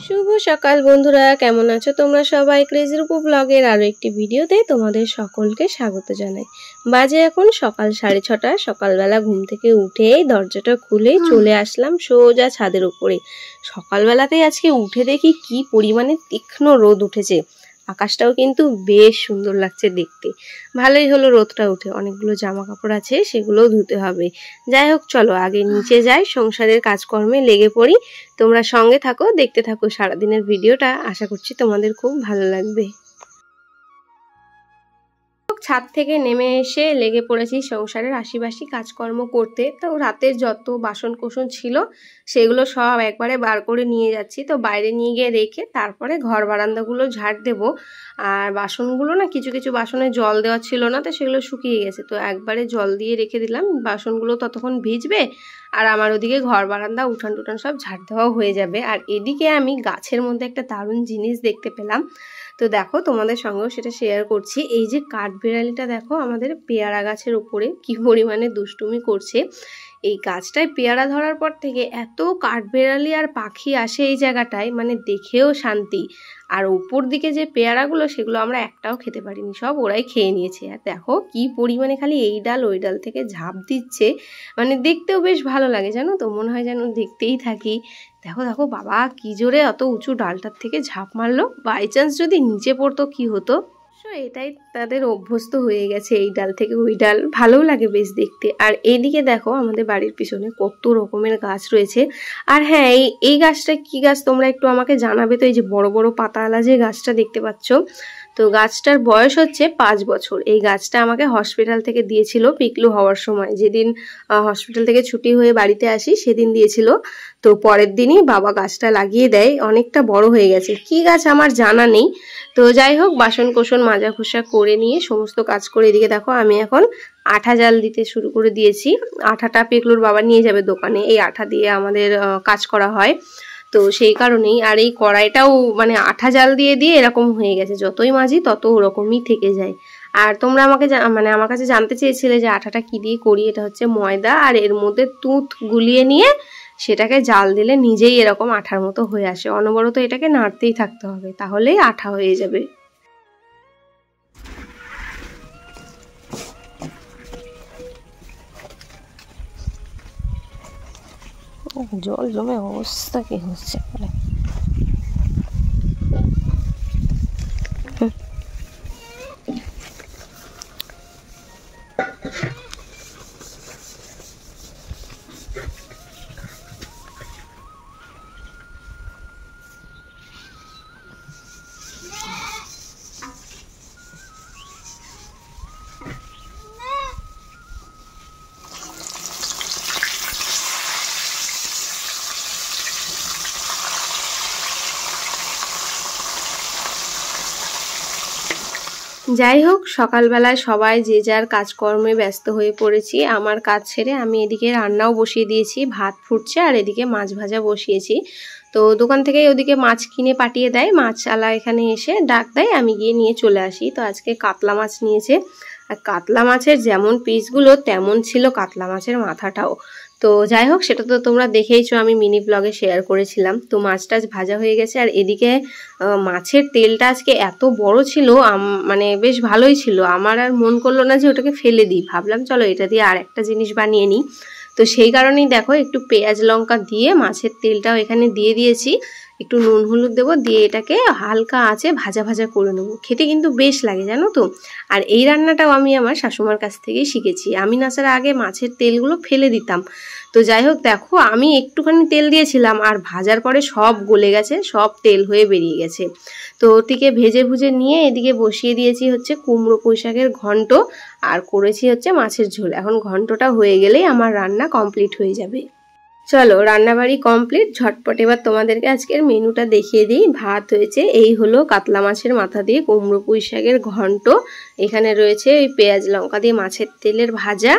শুভ সকাল বন্ধুরা, কেমন আছো তোমরা সবাই? ক্রেজি রূপু ব্লগের আরো একটি ভিডিওতে তোমাদের সকলকে স্বাগত জানাই। বাজে এখন সকাল 6:30। সকালবেলা ঘুম থেকে উঠেই দরজাটা খুলে চলে আসলাম সোজা ছাদের উপরে। সকালবেলাতেই আজকে উঠে দেখি কি পরিমাণে তীক্ষ্ণ রোদ উঠেছে। আকাশটাও কিন্তু বেশ সুন্দর লাগছে দেখতে। ভালোই হলো রোদটা উঠে, অনেকগুলো জামা কাপড় আছে সেগুলোও ধুতে হবে। যাই হোক, চলো আগে নিচে যাই, সংসারের কাজকর্মে লেগে পড়ি। তোমরা সঙ্গে থাকো, দেখতে থাকো সারাদিনের ভিডিওটা। আশা করছি তোমাদের খুব ভালো লাগবে। ছাদ থেকে নেমে এসে লেগে পড়েছি সংসারের আশিবাসি কাজকর্ম করতে। তো রাতের যত বাসন কোসন ছিল সেগুলো সব একবারে বার করে নিয়ে যাচ্ছি। তো বাইরে নিয়ে গিয়ে রেখে তারপরে ঘর বারান্দাগুলো ঝাড় দেব। আর বাসনগুলো না, কিছু কিছু বাসনে জল দেওয়া ছিল না, তো সেগুলো শুকিয়ে গেছে। তো একবারে জল দিয়ে রেখে দিলাম, বাসনগুলো ততক্ষণ ভিজবে। আর আমার ওদিকে ঘর বারান্দা উঠান টুঠান সব ঝাড় দেওয়াও হয়ে যাবে। আর এদিকে আমি গাছের মধ্যে একটা দারুণ জিনিস দেখতে পেলাম। তো দেখো, তোমাদের সঙ্গেও সেটা শেয়ার করছি। এই যে কাঠবেড়ালিটা দেখো আমাদের পেয়ারা গাছের উপরে কি পরিমাণে দুষ্টুমি করছে। এই গাছটায় পেয়ারা ধরার পর থেকে এত কাঠবেড়ালি আর পাখি আসে এই জায়গাটায়, মানে দেখেও শান্তি। আর উপর দিকে যে পেয়ারাগুলো সেগুলো আমরা একটাও খেতে পারিনি, সব ওরাই খেয়ে নিয়েছে। আর দেখো কি পরিমাণে খালি এই ডাল ওই ডাল থেকে ঝাঁপ দিচ্ছে, মানে দেখতেও বেশ ভালো লাগে জানো তো, মনে হয় যেন দেখতেই থাকি। দেখো দেখো বাবা, কি জোরে অত উঁচু ডালটার থেকে ঝাঁপ মারলো। বাই চান্স যদি নিচে পড়তো কি হতো। এটাই তাদের অভ্যস্ত হয়ে গেছে, এই ডাল থেকে ওই ডাল। ভালোও লাগে বেশ দেখতে। আর এইদিকে দেখো আমাদের বাড়ির পিছনে কত রকমের গাছ রয়েছে। আর হ্যাঁ, এই গাছটা কি গাছ তোমরা একটু আমাকে জানাবে তো। এই যে বড় বড় পাতাওয়ালা যে গাছটা দেখতে পাচ্ছ, তো গাছটার বয়স হচ্ছে 5 বছর। এই গাছটা আমাকে হসপিটাল থেকে দিয়েছিল পিকলু হওয়ার সময়। যেদিন হসপিটাল থেকে ছুটি হয়ে বাড়িতে আসি সেদিন দিয়েছিল। তো পরের দিনই বাবা গাছটা লাগিয়ে দেয়, অনেকটা বড় হয়ে গেছে। কি গাছ আমার জানা নেই। তো যাই হোক, বাসন কোসন মাজা ঘষা করে নিয়ে সমস্ত কাজ করে এদিকে দেখো আমি এখন আঠা জাল দিতে শুরু করে দিয়েছি। আঠাটা পিকলুর বাবা নিয়ে যাবে দোকানে, এই আঠা দিয়ে আমাদের কাজ করা হয়। তো সেই কারণেই। আর এই কড়াইটাও মানে আঠা জাল দিয়ে দিয়ে এরকম হয়ে গেছে, যতই মাজি তত ওরকমই থেকে যায়। আর তোমরা আমাকে মানে আমার কাছে জানতে চেয়েছিলে যে আঠাটা কি দিয়ে করি। এটা হচ্ছে ময়দা, আর এর মধ্যে দুধ গুলিয়ে নিয়ে সেটাকে জাল দিলে নিজেই এরকম আঠার মতো হয়ে আসে। অনবরত এটাকে নাড়তেই থাকতে হবে, তাহলেই আঠা হয়ে যাবে। জল জমে অবস্থা কি হচ্ছে। যাই হোক, সকালবেলায় সবাই যে যার কাজকর্মে ব্যস্ত হয়ে পড়েছি। আমার কাজ ছেড়ে আমি এদিকে রান্নাও বসিয়ে দিয়েছি, ভাত ফুটছে আর এদিকে মাছ ভাজা বসিয়েছি। তো দোকান থেকে ওদিকে মাছ কিনে পাঠিয়ে দেয়, মাছওয়ালা এখানে এসে ডাক দেয়, আমি গিয়ে নিয়ে চলে আসি। তো আজকে কাতলা মাছ নিয়েছে। আর কাতলা মাছের যেমন পিসগুলো তেমন ছিল কাতলা মাছের মাথাটাও। তো যাই হোক, সেটা তো তোমরা দেখেইছো, আমি মিনি ব্লগে শেয়ার করেছিলাম। তো মাছটা ভাজা হয়ে গেছে। আর এদিকে মাছের তেলটা আজকে এত বড় ছিল, মানে বেশ ভালোই ছিল। আমার আর মন করলো না যে ওটাকে ফেলে দিই, ভাবলাম চলো এটা দিয়ে আর একটা জিনিস বানিয়ে নিই। তো সেই কারণেই দেখো একটু পেঁয়াজ লঙ্কা দিয়ে মাছের তেলটাও এখানে দিয়ে দিয়েছি, একটু নুন হলুদ দেবো, দিয়ে এটাকে হালকা আঁচে ভাজা ভাজা করে নেবো। খেতে কিন্তু বেশ লাগে জানো তো। আর এই রান্নাটাও আমি আমার শাশুমার কাছ থেকেই শিখেছি। আমি নাচার আগে মাছের তেলগুলো ফেলে দিতাম। তো যাই হোক, দেখো আমি একটুখানি তেল দিয়েছিলাম আর ভাজার পরে সব গলে গেছে, সব তেল হয়ে বেরিয়ে গেছে। তো ওটিকে ভেজে ভুজে নিয়ে এদিকে বসিয়ে দিয়েছি হচ্ছে কুমড়ো পুঁই শাকের ঘন্ট, আর করেছি হচ্ছে মাছের ঝোল। এখন ঘন্টটা হয়ে গেলেই আমার রান্না কমপ্লিট হয়ে যাবে। চলো রান্নাবাড়ি কমপ্লিট, ঝটপট এবার তোমাদেরকে আজকের মেনুটা দেখিয়ে দিই। ভাত হয়েছে, এই হলো কাতলা মাছের মাথা দিয়ে কুমড়ো পুঁই শাকের ঘন্ট। এখানে রয়েছে ওই পেঁয়াজ লঙ্কা দিয়ে মাছের তেলের ভাজা,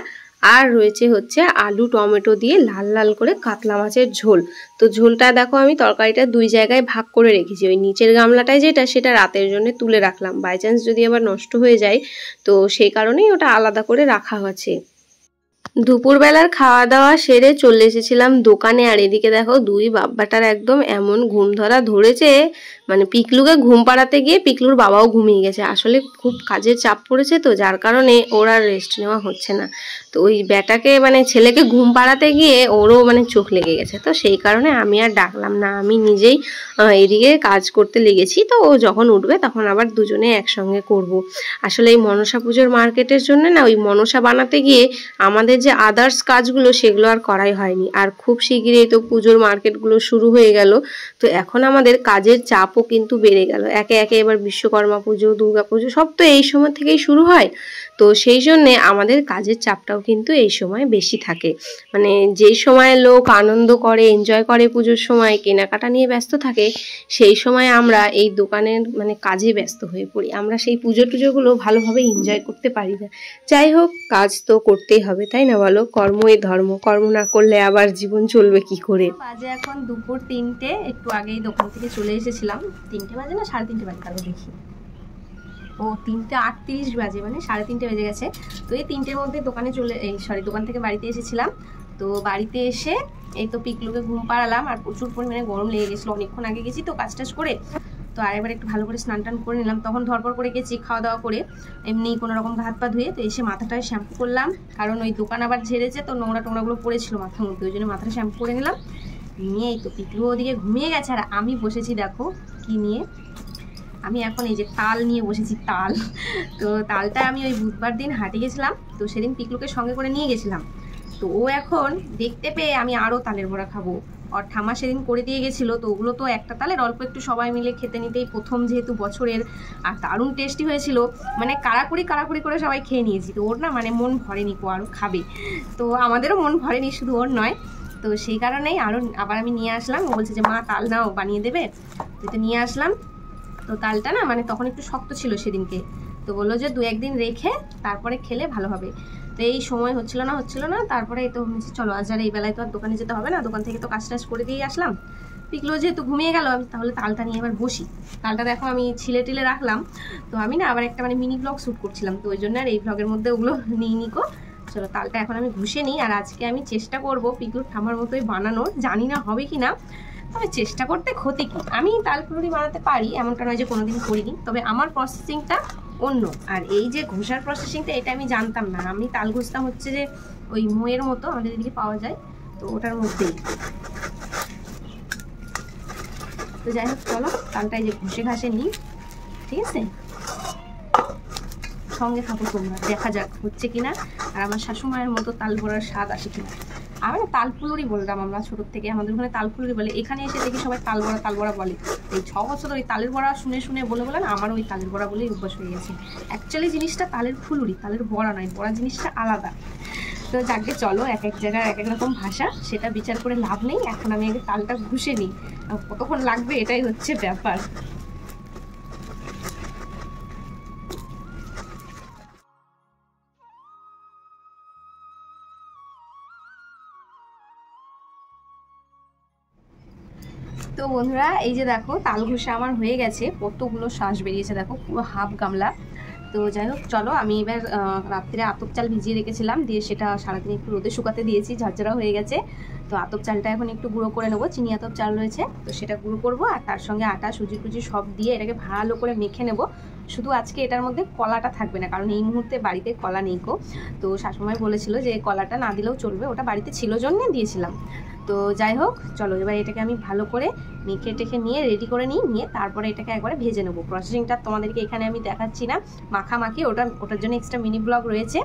আর রয়েছে হচ্ছে আলু টমেটো দিয়ে লাল লাল করে কাতলা মাছের ঝোল। তো ঝোলটা দেখো আমি তরকারিটা 2 জায়গায় ভাগ করে রেখেছি। ওই নিচের গামলাটায় যেটা, সেটা রাতের জন্য তুলে রাখলাম, বাই চান্স যদি আবার নষ্ট হয়ে যায়, তো সেই কারণেই ওটা আলাদা করে রাখা আছে। দুপুরবেলার খাওয়া দাওয়া সেরে চলে এসেছিলাম দোকানে। আর এদিকে দেখো দুই বাব্বাটার একদম এমন ঘুম ধরা ধরেছে, মানে পিকলুকে ঘুম পাড়াতে গিয়ে পিকলুর বাবাও ঘুমিয়ে গেছে। আসলে খুব কাজের চাপ পড়েছে তো, যার কারণে ওর আর রেস্ট নেওয়া হচ্ছে না। তো ওই ব্যাটাকে মানে ছেলেকে ঘুম পাড়াতে গিয়ে ওরও মানে চোখ লেগে গেছে। তো সেই কারণে আমি আর ডাকলাম না, আমি নিজেই এদিকে কাজ করতে লেগেছি। তো ও যখন উঠবে তখন আবার দুজনে একসঙ্গে করব। আসলে এই মনসা পুজোর মার্কেটের জন্য না, ওই মনসা বানাতে গিয়ে আমাদের যে আদার্স কাজগুলো সেগুলো আর করাই হয়নি। আর খুব শিগগিরই তো পুজোর মার্কেটগুলো শুরু হয়ে গেল। তো এখন আমাদের কাজের চাপও কিন্তু বেড়ে গেল। একে একে এবার বিশ্বকর্মা পুজো, দুর্গা পুজো সব তো এই সময় থেকেই শুরু হয়। তো সেই জন্যে আমাদের কাজের চাপটাও কিন্তু এই সময় বেশি থাকে। মানে যেই সময় লোক আনন্দ করে, এনজয় করে পুজোর সময়, কেনাকাটা নিয়ে ব্যস্ত থাকে, সেই সময় আমরা এই দোকানের মানে কাজে ব্যস্ত হয়ে পড়ি। আমরা সেই পুজো টুজোগুলো ভালোভাবে এনজয় করতে পারি না। যাই হোক, কাজ তো করতেই হবে, তাই না বলো? কর্মই ধর্ম, কর্ম না করলে আবার জীবন চলবে কি করে? বাজে এখন দুপুর 3টে, একটু আগেই দোকান থেকে চলে এসেছিলাম। 3টে বাজে না 3:30 বাজে, তারপর দেখি ও 3:38 বাজে, মানে 3:30 বেজে গেছে। তো এই 3টের মধ্যে দোকানে দোকান থেকে বাড়িতে এসেছিলাম। তো বাড়িতে এসে এই তো পিকলুকে ঘুম পাড়ালাম। আর প্রচুর পরিমাণে গরম লেগে গেছিলো, অনেকক্ষণ আগে গেছি তো কাজ টাজ করে। তো আরেকবার একটু ভালো করে স্নান টান করে নিলাম। তখন ধরপর করে গেছি খাওয়া দাওয়া করে, এমনি কোনো রকম হাত পা ধুয়ে। তো এসে মাথাটায় শ্যাম্পু করলাম, কারণ ওই দোকান আবার ঝেড়েছে তো নোংরা টোংরাগুলো পড়েছিল মাথার মধ্যে, ওই জন্য মাথাটা শ্যাম্পু করে নিলাম। নিয়ে এই তো পিকলু ওদিকে ঘুমিয়ে গেছে, আর আমি বসেছি দেখো কি নিয়ে। আমি এখন এই যে তাল নিয়ে বসেছি, তাল। তো তালটা আমি ওই বুধবার দিন হাটে গেছিলাম, তো সেদিন পিকলুকে সঙ্গে করে নিয়ে গেছিলাম। তো ও এখন দেখতে পেয়ে আমি আরও তালের বড়া খাবো। আর ঠামা সেদিন করে দিয়ে গেছিলো, তো ওগুলো তো একটা তালের অল্প একটু সবাই মিলে খেতে নিতেই প্রথম যেহেতু বছরের, আর দারুণ টেস্টি হয়েছিল। মানে কাড়াকুড়ি করে সবাই খেয়ে নিয়েছি। তো ওর না মানে মন ভরেনি, ও আরও খাবে। তো আমাদেরও মন ভরেনি, শুধু ওর নয়। তো সেই কারণেই আবার আমি নিয়ে আসলাম। ও বলছে যে মা তাল নাও, বানিয়ে দেবে। তো নিয়ে আসলাম। তো তালটা না মানে তখন একটু শক্ত ছিল সেদিনকে, তো বললো যে 2-1 দিন রেখে তারপরে খেলে ভালো হবে। তো এই সময় হচ্ছিল না। তারপরে এই তো চলো আজ আর এই বেলায় তো আর দোকানে যেতে হবে না, দোকান থেকে তো কাজ টাজ করে দিয়ে আসলাম। পিকলো যেহেতু ঘুমিয়ে গেল, আমি তাহলে তালটা নিয়ে এবার বসি। তালটা দেখো আমি ছিলে টিলে রাখলাম। তো আমি না আবার একটা মানে মিনি ব্লগ শ্যুট করছিলাম, তো ওই জন্য আর এই ব্লগের মধ্যে ওগুলো নিকো। চলো তালটা এখন আমি ঘুষে নিই। আর আজকে আমি চেষ্টা করবো পিকলুর ঠামার মতোই বানানোর, জানি না হবে কি না, তবে চেষ্টা করতে ক্ষতি কি। আমি তাল ফুলুরি বানাতে পারি, এমনটা নয় যে কোনোদিন করিনি, তবে আমার প্রসেসিংটা অন্য। আর এই যে ঘষার প্রসেসিংটা, এটা আমি জানতাম না। আমি তাল ঘষতাম হচ্ছে যে ওই মোয়ের মতো আমাদের এদিকে পাওয়া যায়, তো ওটার মধ্যেই। তো যাই হোক চলো তালটা এই যে ঘষে নিই, ঠিক আছে? সঙ্গে থাকো তোমরা, দেখা যাক হচ্ছে কিনা, আর আমার শাশুমায়ের মতো তাল বড়ার স্বাদ আসে কিনা। আমরা তাল ফুলুরি বলতাম, আমরা ছোটোর থেকে আমাদের ওখানে তাল ফুলুরি বলে। এখানে এসে দেখি সবাই তাল বড়া বলে। এই 6 বছর ওই তালের বড়া শুনে বলে না, আমার ওই তালের বড়া বলেই অভ্যাস হয়ে গেছে। অ্যাকচুয়ালি জিনিসটা তালের ফুলুরি, তালের বড়া নয়, বড়া জিনিসটা আলাদা। তো যাকে চলো, এক এক জায়গায় এক এক রকম ভাষা, সেটা বিচার করে লাভ নেই। এখন আমি আগে তালটা ঘুষে নিই, কতক্ষণ লাগবে এটাই হচ্ছে ব্যাপার। তো বন্ধুরা এই যে দেখো তাল ঘষা আমার হয়ে গেছে, কতগুলো শ্বাস বেরিয়েছে দেখো, পুরো হাফ গামলা। তো যাই হোক চলো, আমি এবার রাত্রে আতপ চাল ভিজিয়ে রেখেছিলাম, দিয়ে সেটা সারাদিন একটু রোদে শুকাতে দিয়েছি, ঝরঝরা হয়ে গেছে। তো আতপ চালটা এখন একটু গুঁড়ো করে নেবো, চিনি আতপ চাল রয়েছে, তো সেটা গুঁড়ো করবো। আর তার সঙ্গে আটা সুজি টুজি সব দিয়ে এটাকে ভালো করে মেখে নেব। শুধু আজকে এটার মধ্যে কলাটা থাকবে না, কারণ এই মুহূর্তে বাড়িতে কলা নেই গো। তো শাশুড়ি বলেছিল যে কলাটা না দিলেও চলবে, ওটা বাড়িতে ছিল জন্য দিয়েছিলাম। তো যাই হোক চলো, এবার এটাকে আমি ভালো করে মেখে টেখে নিয়ে রেডি করে নিয়ে তারপরে এটাকে একবারে ভেজে নেবো। প্রসেসিংটা তোমাদেরকে এখানে আমি দেখাচ্ছি না, মাখামাখি ওটার জন্য এক্সট্রা মিনি ব্লগ রয়েছে।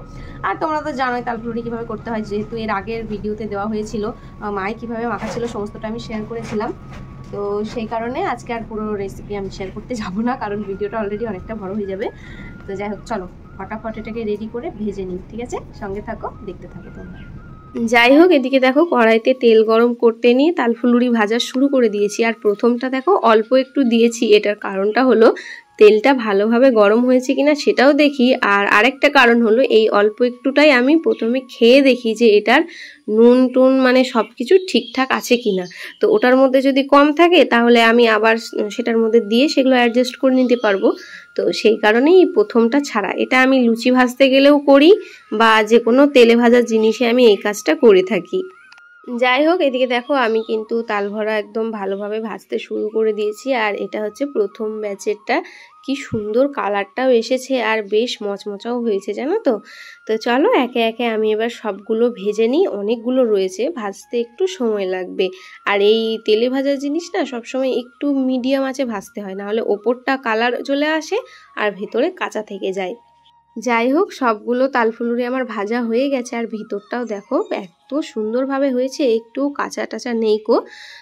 আর তোমরা তো জানোই তাল ফুলুরি কীভাবে করতে হয়, যেহেতু এর আগের ভিডিওতে দেওয়া হয়েছিল, মাই কীভাবে মাখাচ্ছিল সমস্তটা আমি শেয়ার করেছিলাম। তো সেই কারণে আজকে আর পুরো রেসিপি আমি শেয়ার করতে যাবো না, কারণ ভিডিওটা অলরেডি অনেকটা বড় হয়ে যাবে। তো যাই হোক চলো ফটাফট এটাকে রেডি করে ভেজে নিই, ঠিক আছে? সঙ্গে থাকো, দেখতে থাকো তোমরা। যাই হোক এদিকে দেখো কড়াইতে তেল গরম করতে নিয়ে তাল ফুলুরি ভাজা শুরু করে দিয়েছি। আর প্রথমটা দেখো অল্প একটু দিয়েছি, এটার কারণটা হলো তেলটা ভালোভাবে গরম হয়েছে কিনা সেটাও দেখি। আর আরেকটা কারণ হলো এই অল্প একটুটাই আমি প্রথমে খেয়ে দেখি যে এটার নুন টুন মানে সব কিছু ঠিকঠাক আছে কিনা। তো ওটার মধ্যে যদি কম থাকে তাহলে আমি আবার সেটার মধ্যে দিয়ে সেগুলো অ্যাডজাস্ট করে নিতে পারবো। তো সেই কারণেই প্রথমটা ছাড়া। এটা আমি লুচি ভাজতে গেলেও করি বা যে কোনো তেলে ভাজা জিনিসে আমি এই কাজটা করে থাকি। যাই হোক, এদিকে দেখো আমি কিন্তু তাল ভরা একদম ভালোভাবে ভাজতে শুরু করে দিয়েছি। আর এটা হচ্ছে প্রথম ব্যাচেরটা। কি সুন্দর কালারটাও এসেছে আর বেশ মচমচাও হয়েছে জানো তো। তো চলো একে একে আমি এবার সবগুলো ভেজে নিই। অনেকগুলো রয়েছে, ভাজতে একটু সময় লাগবে। আর এই তেলে ভাজা জিনিস না সবসময় একটু মিডিয়াম আঁচে ভাজতে হয়, নাহলে ওপরটা কালার চলে আসে আর ভেতরে কাঁচা থেকে যায়। যাই হোক, সবগুলো তালফুলুরি আমার ভাজা হয়ে গেছে। আর ভিতরটাও দেখো এত সুন্দরভাবে হয়েছে, একটু কাঁচা টাচা নেই কো।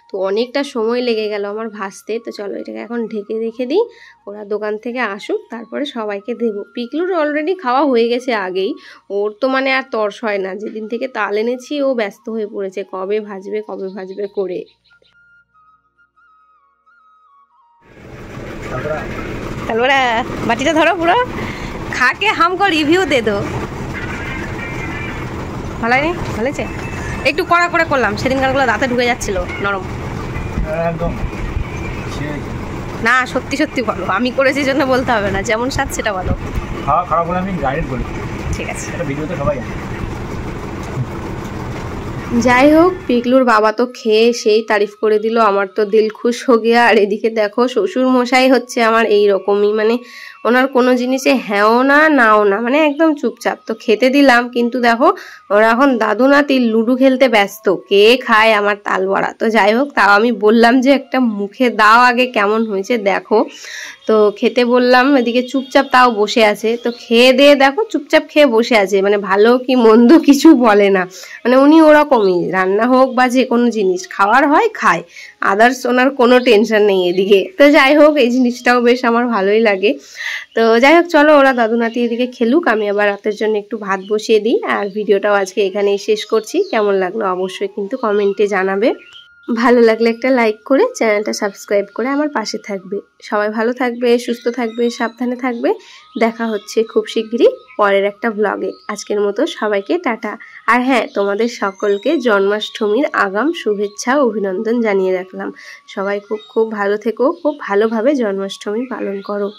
তো অনেকটা সময় লেগে গেল আমার ভাজতে। তো চলো এটাকে এখন ঢেকে রেখে দিই, ওরা দোকান থেকে আসুক তারপরে সবাইকে দেবো। পিকলুর অলরেডি খাওয়া হয়ে গেছে আগেই, ওর তো মানে আর তর্স হয় না। যেদিন থেকে তাল এনেছি ও ব্যস্ত হয়ে পড়েছে কবে ভাজবে করে। তারপরে বাটিটা ধরো, পুরো खा के हमको रिव्यू दे दो। ভালো হয়নি? ভালো হয়েছে? একটু কড়া করে করলাম, সেদিনকারগুলো দাঁতে ঢুকে যাচ্ছিল নরম একদম। না সত্যি সত্যি বলো, আমি করেছি জন্য বলতে হবে না, যেমন স্বাদ সেটা বলো। খাওয়া খারাপ বলে আমি ডাইরেক্ট বলি। ঠিক আছে, এটা ভিডিওতে সবাই জানে। যাই হোক, পিকলুর বাবা তো খেয়ে সেই তারিফ করে দিল, আমার তো দিল খুশ হো গিয়া। আর এদিকে দেখো শ্বশুর মশাই হচ্ছে আমার এই রকমই, মানে ওনার কোনো জিনিসে হ্যাঁও না নাও না, মানে একদম চুপচাপ। তো খেতে দিলাম, কিন্তু দেখো ওরা এখন দাদু নাতি লুডো খেলতে ব্যস্ত, কে খায় আমার তাল বড়া। তো যাই হোক, তাও আমি বললাম যে একটা মুখে দাও আগে কেমন হয়েছে দেখো। তো খেতে বললাম, এদিকে চুপচাপ তাও বসে আছে। তো খেয়ে দিয়ে দেখো চুপচাপ খেয়ে বসে আছে, মানে ভালো কি মন্দ কিছু বলে না। মানে উনি ওরকমই, রান্না হোক বা যে কোনো জিনিস খাওয়ার হয় খায়, আদার্স ওনার কোনো টেনশন নেই এদিকে। তো যাই হোক, এই জিনিসটাও বেশ আমার ভালোই লাগে। তো যাই হোক, চলো ওরা দাদু নাতি এদিকে খেলুক, আমি আবার রাতের জন্য একটু ভাত বসিয়ে দিই। আর ভিডিওটাও আজকে এখানেই শেষ করছি। কেমন লাগলো অবশ্যই কিন্তু কমেন্টে জানাবে। ভালো লাগলে একটা লাইক করে চ্যানেলটা সাবস্ক্রাইব করে আমার পাশে থাকবে। সবাই ভালো থাকবে, সুস্থ থাকবে, সাবধানে থাকবে। দেখা হচ্ছে খুব শিগগিরই পরের একটা ব্লগে। আজকের মতো সবাইকে টাটা। আর হ্যাঁ, তোমাদের সকলকে জন্মাষ্টমীর আগাম শুভেচ্ছা ও অভিনন্দন জানিয়ে রাখলাম। সবাই খুব খুব ভালো থেকো, খুব ভালোভাবে জন্মাষ্টমী পালন করো।